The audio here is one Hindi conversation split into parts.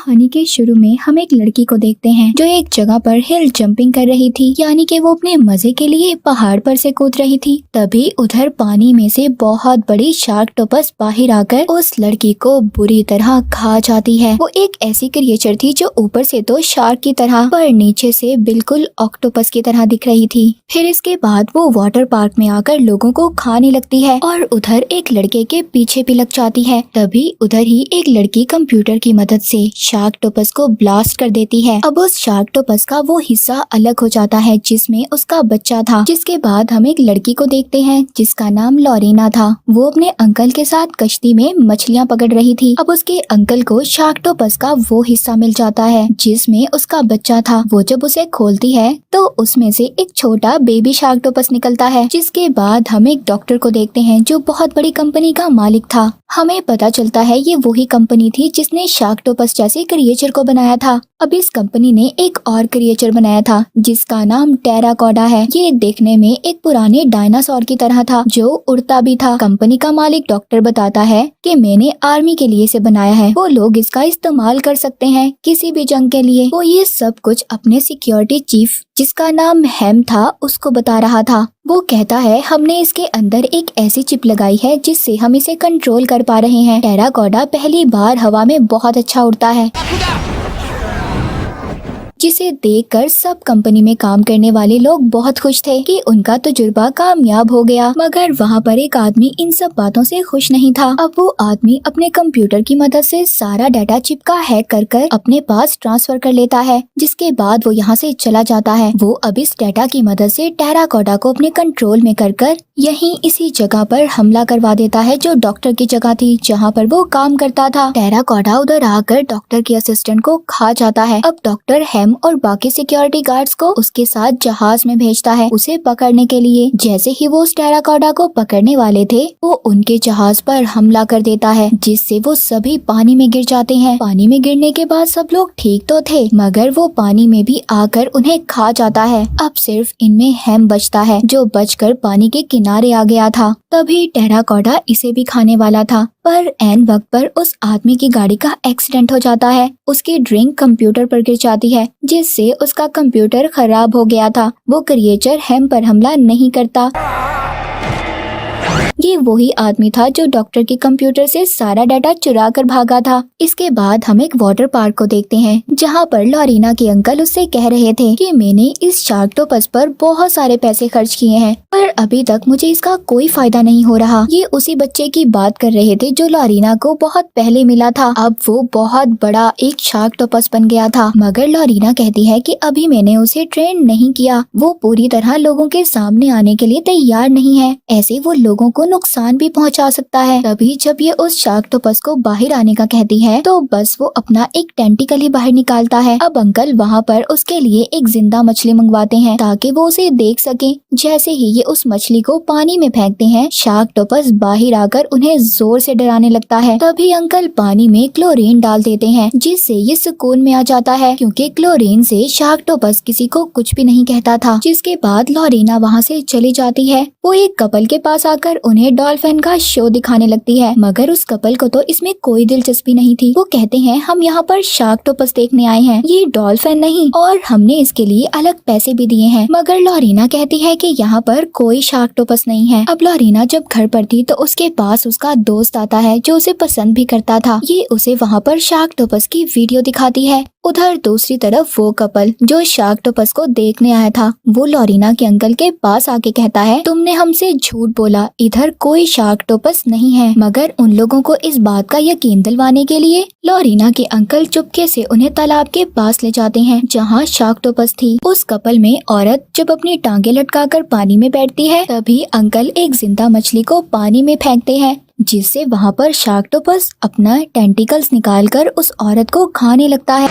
कहानी के शुरू में हम एक लड़की को देखते हैं जो एक जगह पर हिल जंपिंग कर रही थी, यानी कि वो अपने मजे के लिए पहाड़ पर से कूद रही थी। तभी उधर पानी में से बहुत बड़ी शार्कटोपस बाहर आकर उस लड़की को बुरी तरह खा जाती है। वो एक ऐसी क्रिएचर थी जो ऊपर से तो शार्क की तरह पर नीचे से बिल्कुल ऑक्टोपस की तरह दिख रही थी। फिर इसके बाद वो वाटर पार्क में आकर लोगों को खाने लगती है और उधर एक लड़के के पीछे भी लग जाती है। तभी उधर ही एक लड़की कंप्यूटर की मदद से शार्कटोपस को ब्लास्ट कर देती है। अब उस शार्कटोपस का वो हिस्सा अलग हो जाता है जिसमें उसका बच्चा था। जिसके बाद हम एक लड़की को देखते हैं जिसका नाम लॉरीना था। वो अपने अंकल के साथ कश्ती में मछलियाँ पकड़ रही थी। अब उसके अंकल को शार्कटोपस का वो हिस्सा मिल जाता है जिसमें उसका बच्चा था। वो जब उसे खोलती है तो उसमें से एक छोटा बेबी शार्कटोपस निकलता है। जिसके बाद हम एक डॉक्टर को देखते हैं जो बहुत बड़ी कंपनी का मालिक था। हमें पता चलता है ये वही कंपनी थी जिसने शार्कटोपस जैसे क्रिएचर को बनाया था। अब इस कंपनी ने एक और क्रिएचर बनाया था जिसका नाम टेराकोडा है। ये देखने में एक पुराने डायनासोर की तरह था जो उड़ता भी था। कंपनी का मालिक डॉक्टर बताता है कि मैंने आर्मी के लिए इसे बनाया है, वो लोग इसका इस्तेमाल कर सकते हैं किसी भी जंग के लिए। वो ये सब कुछ अपने सिक्योरिटी चीफ जिसका नाम हेम था उसको बता रहा था। वो कहता है हमने इसके अंदर एक ऐसी चिप लगाई है जिससे हम इसे कंट्रोल कर पा रहे हैं। टेराकोडा पहली बार हवा में बहुत अच्छा उड़ता है, जिसे देखकर सब कंपनी में काम करने वाले लोग बहुत खुश थे कि उनका तजुर्बा कामयाब हो गया। मगर वहाँ पर एक आदमी इन सब बातों से खुश नहीं था। अब वो आदमी अपने कंप्यूटर की मदद से सारा डाटा चिप का हैक कर कर अपने पास ट्रांसफर कर लेता है। जिसके बाद वो यहाँ से चला जाता है। वो अब इस डाटा की मदद से टेराकोडा को अपने कंट्रोल में कर कर यहीं इसी जगह पर हमला करवा देता है जो डॉक्टर की जगह थी जहाँ पर वो काम करता था। टेराकोडा उधर आकर डॉक्टर के असिस्टेंट को खा जाता है। अब डॉक्टर हेम और बाकी सिक्योरिटी गार्ड्स को उसके साथ जहाज में भेजता है उसे पकड़ने के लिए। जैसे ही वो उस टेराकोडा को पकड़ने वाले थे वो उनके जहाज पर हमला कर देता है जिससे वो सभी पानी में गिर जाते हैं। पानी में गिरने के बाद सब लोग ठीक तो थे मगर वो पानी में भी आकर उन्हें खा जाता है। अब सिर्फ इनमें हेम बचता है जो बचकर पानी के किनारे आ गया था। तभी टेराकोडा इसे भी खाने वाला था पर ऐन वक्त पर उस आदमी की गाड़ी का एक्सीडेंट हो जाता है। उसकी ड्रिंक कंप्यूटर पर गिर जाती है जिससे उसका कंप्यूटर खराब हो गया था। वो क्रिएचर हेम पर हमला नहीं करता। ये वही आदमी था जो डॉक्टर के कंप्यूटर से सारा डाटा चुरा कर भागा था। इसके बाद हम एक वाटर पार्क को देखते हैं जहाँ पर लॉरीना के अंकल उससे कह रहे थे कि मैंने इस शार्कटोपस पर बहुत सारे पैसे खर्च किए हैं पर अभी तक मुझे इसका कोई फायदा नहीं हो रहा। ये उसी बच्चे की बात कर रहे थे जो लॉरीना को बहुत पहले मिला था। अब वो बहुत बड़ा एक शार्कटोपस बन गया था मगर लॉरीना कहती है कि अभी मैंने उसे ट्रेन नहीं किया, वो पूरी तरह लोगों के सामने आने के लिए तैयार नहीं है। ऐसे वो लोगों को नुकसान भी पहुंचा सकता है। तभी जब ये उस शार्कटोपस को बाहर आने का कहती है तो बस वो अपना एक टेंटिकल ही बाहर निकालता है। अब अंकल वहाँ पर उसके लिए एक जिंदा मछली मंगवाते हैं ताकि वो उसे देख सके। जैसे ही ये उस मछली को पानी में फेंकते हैं शार्कटोपस बाहर आकर उन्हें जोर से डराने लगता है। तभी अंकल पानी में क्लोरीन डाल देते हैं जिससे ये सुकून में आ जाता है क्योंकि क्लोरीन से शार्कटोपस किसी को कुछ भी नहीं कहता था। जिसके बाद लॉरीना वहाँ से चली जाती है। वो एक कपल के पास आकर उन्हें डॉल्फिन का शो दिखाने लगती है मगर उस कपल को तो इसमें कोई दिलचस्पी नहीं थी। वो कहते हैं हम यहाँ पर शार्कटोपस देखने आए हैं, ये डॉल्फिन नहीं, और हमने इसके लिए अलग पैसे भी दिए हैं। मगर लॉरीना कहती है कि यहाँ पर कोई शार्कटोपस नहीं है। अब लॉरीना जब घर पर थी तो उसके पास उसका दोस्त आता है जो उसे पसंद भी करता था। ये उसे वहाँ पर शार्कटोपस की वीडियो दिखाती है। उधर दूसरी तरफ वो कपल जो शार्कटोपस को देखने आया था वो लॉरीना के अंकल के पास आके कहता है तुमने हमसे झूठ बोला, इधर कोई शार्कटोपस नहीं है। मगर उन लोगों को इस बात का यकीन दिलवाने के लिए लॉरीना के अंकल चुपके से उन्हें तालाब के पास ले जाते हैं जहाँ शार्कटोपस थी। उस कपल में औरत जब अपनी टांगे लटकाकर पानी में बैठती है तभी अंकल एक जिंदा मछली को पानी में फेंकते हैं जिससे वहाँ पर शार्कटोपस अपना टेंटिकल्स निकालकर उस औरत को खाने लगता है।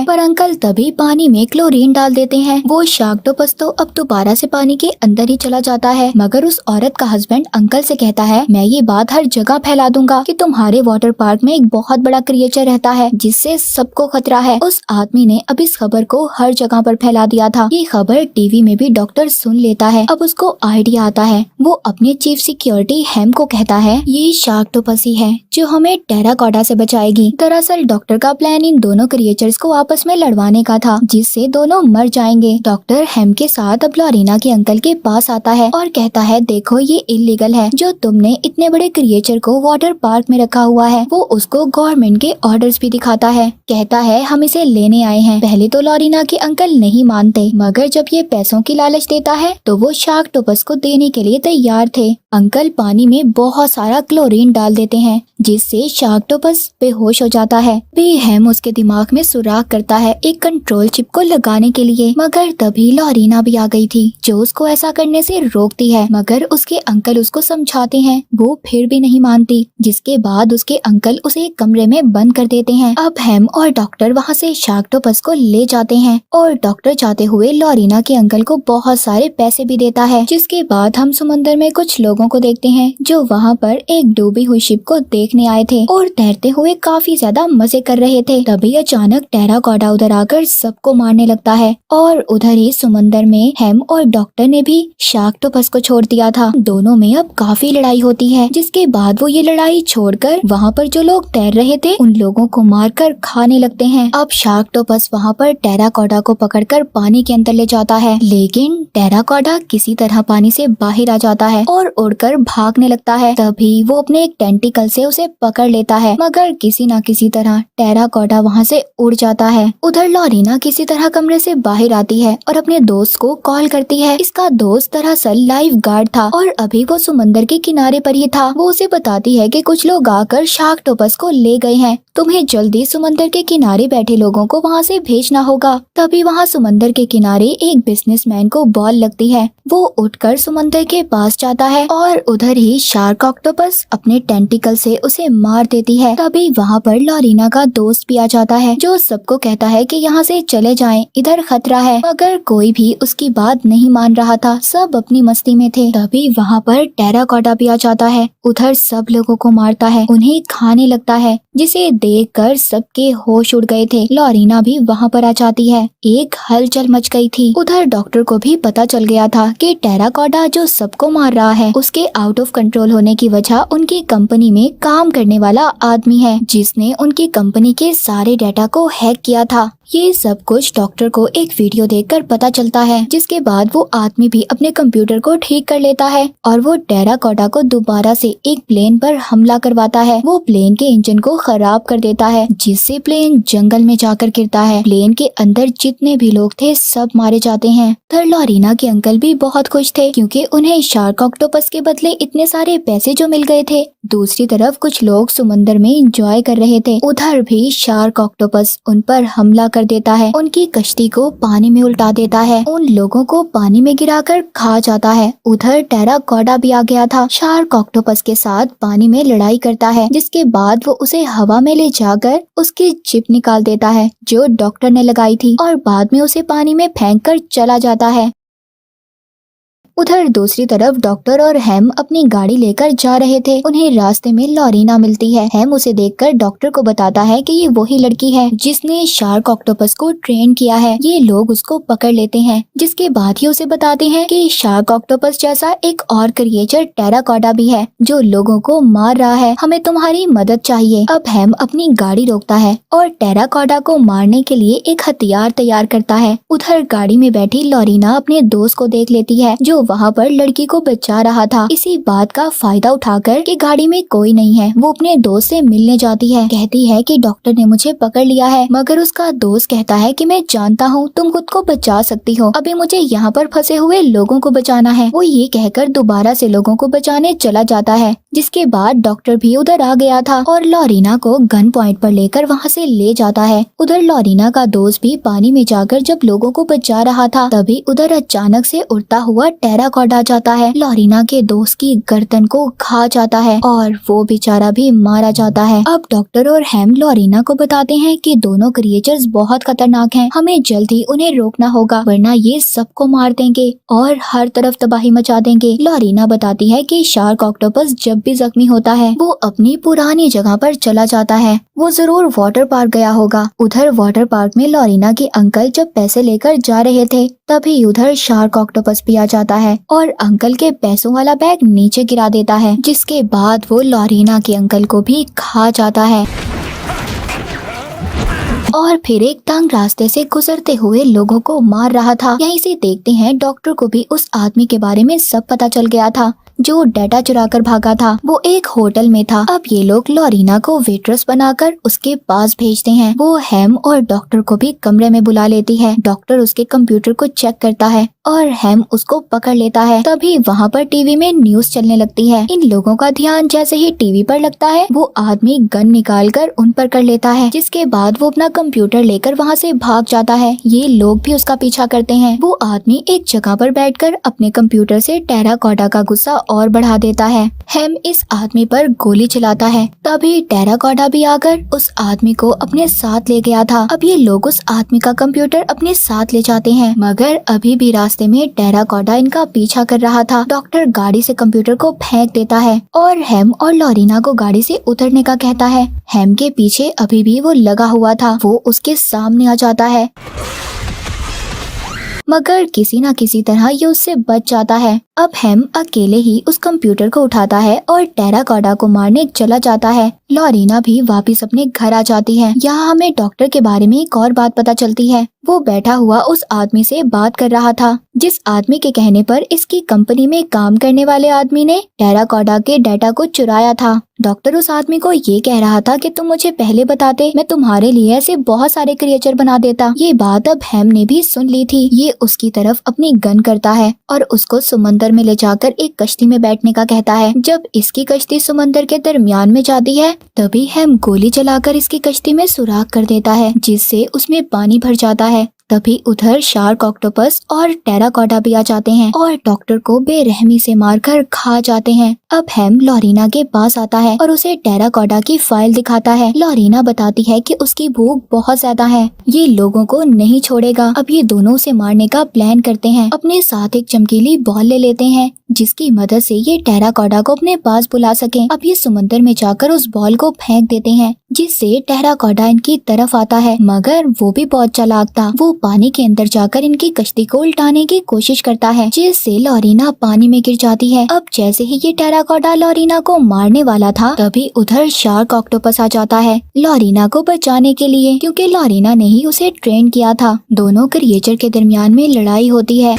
पर अंकल तभी पानी में क्लोरीन डाल देते हैं। वो शार्कटोपस तो अब दोबारा से पानी के अंदर ही चला जाता है, मगर उस औरत का हस्बैंड अंकल से कहता है, मैं ये बात हर जगह फैला दूंगा कि तुम्हारे वाटर पार्क में एक बहुत बड़ा क्रिएचर रहता है जिससे सबको खतरा है। उस आदमी ने अब इस खबर को हर जगह पर फैला दिया था। ये खबर टीवी में भी डॉक्टर सुन लेता है। अब उसको आइडिया आता है। वो अपने चीफ सिक्योरिटी हेम को कहता है, ये शार्कटोपस ही है जो हमें टेराकोटा से बचाएगी। दरअसल डॉक्टर का प्लान इन दोनों क्रिएचर्स को आपस में लड़वाने का था, जिससे दोनों मर जाएंगे। डॉक्टर हेम के साथ अब लॉरीना के अंकल के पास आता है और कहता है, देखो ये इलीगल है जो तुमने इतने बड़े क्रिएचर को वाटर पार्क में रखा हुआ है। वो उसको गवर्नमेंट के ऑर्डर्स भी दिखाता है। कहता है, हम इसे लेने आए हैं। पहले तो लॉरीना के अंकल नहीं मानते, मगर जब ये पैसों की लालच देता है तो वो शार्कटोपस को देने के लिए तैयार थे। अंकल पानी में बहुत सारा क्लोरीन डाल देते हैं, जिससे शार्कटोपस बेहोश हो जाता है। हेम उसके दिमाग में सुराख करता है एक कंट्रोल चिप को लगाने के लिए, मगर तभी लॉरीना भी आ गई थी जो उसको ऐसा करने से रोकती है। मगर उसके अंकल उसको समझाते हैं, वो फिर भी नहीं मानती, जिसके बाद उसके अंकल उसे एक कमरे में बंद कर देते हैं। अब हेम और डॉक्टर वहाँ से शार्कटोपस को ले जाते हैं और डॉक्टर जाते हुए लॉरीना के अंकल को बहुत सारे पैसे भी देता है। जिसके बाद हम समुद्र में कुछ लोगों को देखते हैं जो वहाँ पर एक डूबी हुई शिप को देखने आए थे और तैरते हुए काफी ज्यादा मजे कर रहे थे। तभी अचानक टेराकोटा उधर आकर सबको मारने लगता है और उधर ही समुद्र में हेम और डॉक्टर ने भी शार्कटोपस को छोड़ दिया था। दोनों में अब काफी लड़ाई होती है, जिसके बाद वो ये लड़ाई छोड़कर वहाँ पर जो लोग तैर रहे थे उन लोगों को मारकर खाने लगते हैं। अब शार्कटोपस वहाँ पर टेराकोटा को पकड़कर पानी के अंदर ले जाता है, लेकिन टेराकोटा किसी तरह पानी से बाहर आ जाता है और उड़कर भागने लगता है। तभी वो अपने एक टेंटिकल से उसे पकड़ लेता है, मगर किसी न किसी तरह टेराकोटा वहाँ से उड़ जाता है। उधर लॉरीना किसी तरह कमरे से बाहर आती है और अपने दोस्त को कॉल करती है। इसका दोस्त दरअसल लाइफ गार्ड था और अभी वो समुद्र के किनारे पर ही था। वो उसे बताती है कि कुछ लोग आकर शार्कटोपस को ले गए हैं, तुम्हें जल्दी समुद्र के किनारे बैठे लोगों को वहाँ से भेजना होगा। तभी वहाँ समुद्र के किनारे एक बिजनेसमैन को बॉल लगती है। वो उठकर समुद्र के पास जाता है और उधर ही शार्क ऑक्टोपस अपने टेंटिकल से उसे मार देती है। तभी वहाँ पर लॉरीना का दोस्त भी आ जाता है जो सबको कहता है कि यहाँ से चले जाएं, इधर खतरा है, मगर कोई भी उसकी बात नहीं मान रहा था। सब अपनी मस्ती में थे। तभी वहाँ पर टेराकोटा भी आ जाता है। उधर सब लोगों को मारता है, उन्हें खाने लगता है, जिसे देखकर सबके होश उड़ गए थे। लॉरीना भी वहाँ पर आ जाती है। एक हलचल मच गई थी। उधर डॉक्टर को भी पता चल गया था कि टेराकोटा जो सबको मार रहा है उसके आउट ऑफ कंट्रोल होने की वजह उनकी कंपनी में काम करने वाला आदमी है, जिसने उनकी कंपनी के सारे डाटा को हैक किया था। ये सब कुछ डॉक्टर को एक वीडियो देखकर पता चलता है, जिसके बाद वो आदमी भी अपने कंप्यूटर को ठीक कर लेता है और वो टेराकोटा को दोबारा से एक प्लेन पर हमला करवाता है। वो प्लेन के इंजन को खराब कर देता है, जिससे प्लेन जंगल में जाकर गिरता है। प्लेन के अंदर जितने भी लोग थे सब मारे जाते हैं। तर लॉरीना के अंकल भी बहुत खुश थे क्योंकि उन्हें शार्क ऑक्टोपस के बदले इतने सारे पैसे जो मिल गए थे। दूसरी तरफ कुछ लोग समुद्र में एंजॉय कर रहे थे। उधर भी शार्क ऑक्टोपस उन पर हमला कर देता है, उनकी कश्ती को पानी में उल्टा देता है, उन लोगों को पानी में गिराकर खा जाता है। उधर टेराकोटा भी आ गया था, शार्क ऑक्टोपस के साथ पानी में लड़ाई करता है, जिसके बाद वो उसे हवा में ले जाकर उसकी चिप निकाल देता है जो डॉक्टर ने लगाई थी और बाद में उसे पानी में फेंककर चला जाता है। उधर दूसरी तरफ डॉक्टर और हेम अपनी गाड़ी लेकर जा रहे थे। उन्हें रास्ते में लॉरीना मिलती है। हेम उसे देखकर डॉक्टर को बताता है कि ये वही लड़की है जिसने शार्क ऑक्टोपस को ट्रेन किया है। ये लोग उसको पकड़ लेते हैं, जिसके बाद ही उसे बताते हैं कि शार्क ऑक्टोपस जैसा एक और क्रिएचर टेराकोटा भी है जो लोगों को मार रहा है, हमें तुम्हारी मदद चाहिए। अब हेम अपनी गाड़ी रोकता है और टेराकोटा को मारने के लिए एक हथियार तैयार करता है। उधर गाड़ी में बैठी लॉरीना अपने दोस्त को देख लेती है जो वहाँ पर लड़की को बचा रहा था। इसी बात का फायदा उठाकर कि गाड़ी में कोई नहीं है, वो अपने दोस्त से मिलने जाती है। कहती है कि डॉक्टर ने मुझे पकड़ लिया है, मगर उसका दोस्त कहता है कि मैं जानता हूँ तुम खुद को बचा सकती हो, अभी मुझे यहाँ पर फंसे हुए लोगों को बचाना है। वो ये कहकर दोबारा से लोगों को बचाने चला जाता है, जिसके बाद डॉक्टर भी उधर आ गया था और लॉरीना को गन पॉइंट पर लेकर वहाँ से ले जाता है। उधर लॉरीना का दोस्त भी पानी में जाकर जब लोगों को बचा रहा था, तभी उधर अचानक से उड़ता हुआ टेराकोडा जाता है, लॉरीना के दोस्त की गर्दन को खा जाता है और वो बेचारा भी मारा जाता है। अब डॉक्टर और हेम लॉरीना को बताते हैं कि दोनों क्रिएचर्स बहुत खतरनाक हैं, हमें जल्द ही उन्हें रोकना होगा वरना ये सबको मार देंगे और हर तरफ तबाही मचा देंगे। लॉरीना बताती है कि शार्क ऑक्टोपस जब भी जख्मी होता है वो अपनी पुरानी जगह पर चला जाता है, वो जरूर वाटर पार्क गया होगा। उधर वाटर पार्क में लॉरीना के अंकल जब पैसे लेकर जा रहे थे तभी उधर शार्क ऑक्टोपस भी आ जाता है और अंकल के पैसों वाला बैग नीचे गिरा देता है, जिसके बाद वो लॉरीना के अंकल को भी खा जाता है। और फिर एक तंग रास्ते से गुजरते हुए लोगों को मार रहा था। यहीं से देखते हैं डॉक्टर को भी उस आदमी के बारे में सब पता चल गया था जो डाटा चुरा कर भागा था। वो एक होटल में था। अब ये लोग लॉरीना को वेट्रेस बनाकर उसके पास भेजते हैं। वो हेम और डॉक्टर को भी कमरे में बुला लेती है। डॉक्टर उसके कंप्यूटर को चेक करता है और हेम उसको पकड़ लेता है। तभी वहाँ पर टीवी में न्यूज चलने लगती है। इन लोगों का ध्यान जैसे ही टीवी पर लगता है वो आदमी गन निकाल कर उन पर कर लेता है, जिसके बाद वो अपना कंप्यूटर लेकर वहाँ से भाग जाता है। ये लोग भी उसका पीछा करते हैं। वो आदमी एक जगह पर बैठकर अपने कंप्यूटर से टेराकोडा का गुस्सा और बढ़ा देता है। हेम इस आदमी पर गोली चलाता है। तभी टेराकोडा भी आकर उस आदमी को अपने साथ ले गया था। अब ये लोग उस आदमी का कंप्यूटर अपने साथ ले जाते हैं, मगर अभी भी रास्ते में टेराकोडा इनका पीछा कर रहा था। डॉक्टर गाड़ी से कंप्यूटर को फेंक देता है और हेम और लॉरीना को गाड़ी से उतरने का कहता है। हेम के पीछे अभी भी वो लगा हुआ था। वो उसके सामने आ जाता है, मगर किसी न किसी तरह ये उससे बच जाता है। अब हेम अकेले ही उस कंप्यूटर को उठाता है और टेराकोडा को मारने चला जाता है। लॉरीना भी वापस अपने घर आ जाती है। यहाँ हमें डॉक्टर के बारे में एक और बात पता चलती है। वो बैठा हुआ उस आदमी से बात कर रहा था, जिस आदमी के कहने पर इसकी कंपनी में काम करने वाले आदमी ने टेराकोडा के डाटा को चुराया था। डॉक्टर उस आदमी को ये कह रहा था कि तुम मुझे पहले बताते, मैं तुम्हारे लिए ऐसे बहुत सारे क्रिएचर बना देता। ये बात अब हेम ने भी सुन ली थी। ये उसकी तरफ अपनी गन करता है और उसको समंदर में ले जाकर एक कश्ती में बैठने का कहता है। जब इसकी कश्ती समंदर के दरमियान में जाती है तभी हेम गोली चलाकर इसकी कश्ती में सुराख कर देता है, जिससे उसमें पानी भर जाता है। तभी उधर शार्क ऑक्टोपस और टेराकोडा भी आ जाते हैं और डॉक्टर को बेरहमी से मारकर खा जाते हैं। अब हेम लॉरीना के पास आता है और उसे टेराकोडा की फाइल दिखाता है। लॉरीना बताती है कि उसकी भूख बहुत ज्यादा है, ये लोगों को नहीं छोड़ेगा। अब ये दोनों उसे मारने का प्लान करते हैं। अपने साथ एक चमकीली बॉल ले लेते हैं जिसकी मदद से ये टेराकोडा को अपने पास बुला सके। अब ये समंदर में जाकर उस बॉल को फेंक देते हैं, जिससे टेराकोडा इनकी तरफ आता है, मगर वो भी बहुत चालाक था। वो पानी के अंदर जाकर इनकी कश्ती को उल्टाने की कोशिश करता है, जिससे लॉरीना पानी में गिर जाती है। अब जैसे ही ये टेराकोडा लॉरीना को मारने वाला था तभी उधर शार्क ऑक्टोपस आ जाता है लॉरीना को बचाने के लिए, क्योंकि लॉरीना ने ही उसे ट्रेन किया था। दोनों क्रिएचर के दरमियान में लड़ाई होती है।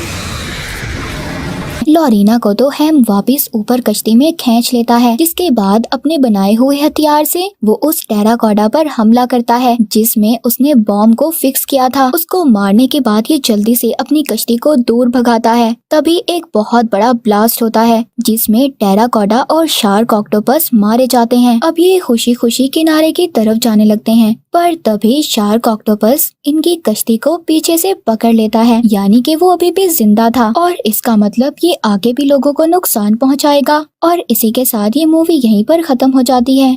लॉरीना को तो हेम वापस ऊपर कश्ती में खींच लेता है, जिसके बाद अपने बनाए हुए हथियार से वो उस टेराकोडा पर हमला करता है जिसमें उसने बॉम्ब को फिक्स किया था। उसको मारने के बाद ये जल्दी से अपनी कश्ती को दूर भगाता है। तभी एक बहुत बड़ा ब्लास्ट होता है जिसमें टेराकोडा और शार्क ऑक्टोपस मारे जाते हैं। अब ये खुशी खुशी किनारे की तरफ जाने लगते हैं, पर तभी शार्क ऑक्टोपस इनकी कश्ती को पीछे से पकड़ लेता है, यानी कि वो अभी भी जिंदा था और इसका मतलब ये आगे भी लोगों को नुकसान पहुंचाएगा। और इसी के साथ ये मूवी यहीं पर खत्म हो जाती है।